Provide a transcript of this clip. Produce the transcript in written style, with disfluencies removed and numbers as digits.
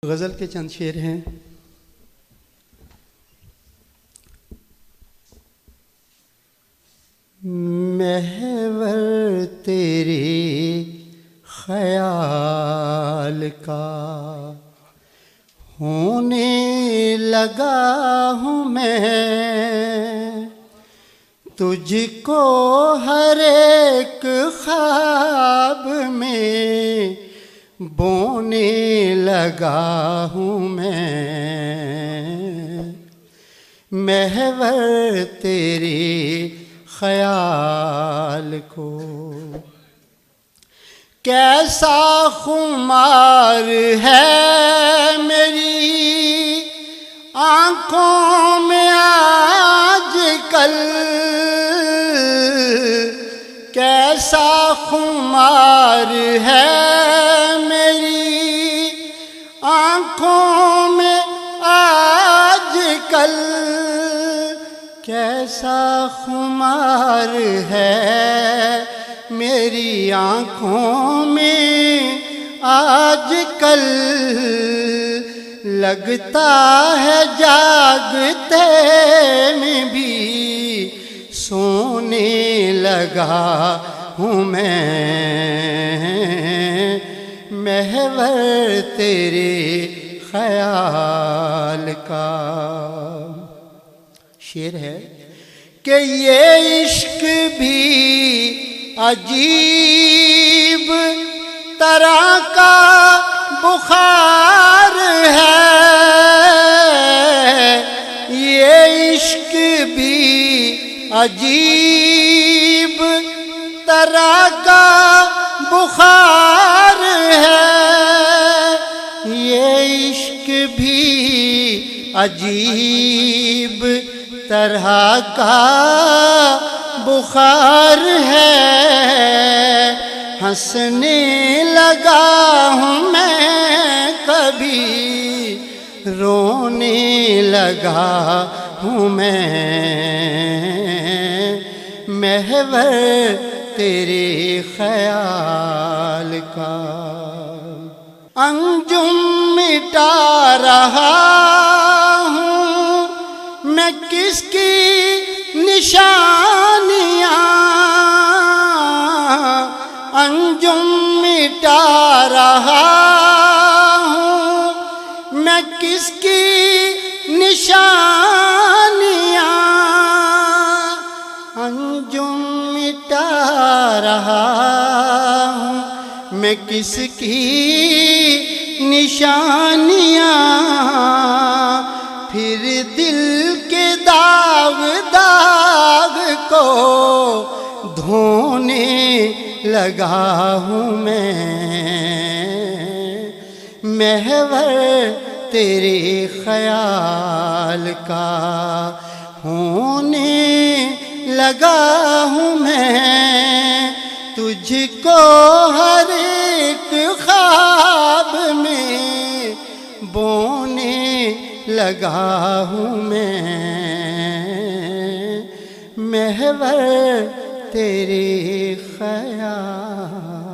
غزل کے چند شعر ہیں۔ محور تیرے خیال کا ہونے لگا ہوں میں، تجھ کو ہر ایک خواب میں بونے لگا ہوں میں۔ محور تیرے خیال کو کیسا خمار ہے میری آنکھوں میں آج کل، کیسا خمار ہے میری آنکھوں میں آج کل، کیسا خمار ہے میری آنکھوں میں آج کل، لگتا ہے جاگتے میں بھی سونے لگا ہوں میں۔ محور تیرے خیال کا شعر ہے کہ یہ عشق بھی عجیب طرح کا بخار ہے، یہ عشق بھی عجیب طرح کا بخار ہے، یہ عشق بھی عجیب طرح کا بخار ہے، ہنسنے لگا ہوں میں کبھی رونے لگا ہوں میں۔ محور تیرے خیال کا انجم مٹا رہا ہوں میں کس کی نشانیاں، انجم مٹا رہا ہوں میں کس کی نشانیاں، انجم مٹا رہا ہوں میں کس کی نشانیاں، پھر دل کے داغ داغ کو دھونے لگا ہوں میں۔ محور تیرے خیال کا ہونے لگا ہوں میں، تجھ کو ہر ایک خواب میں بونے لگا ہوں میں۔ محور تیرے خیال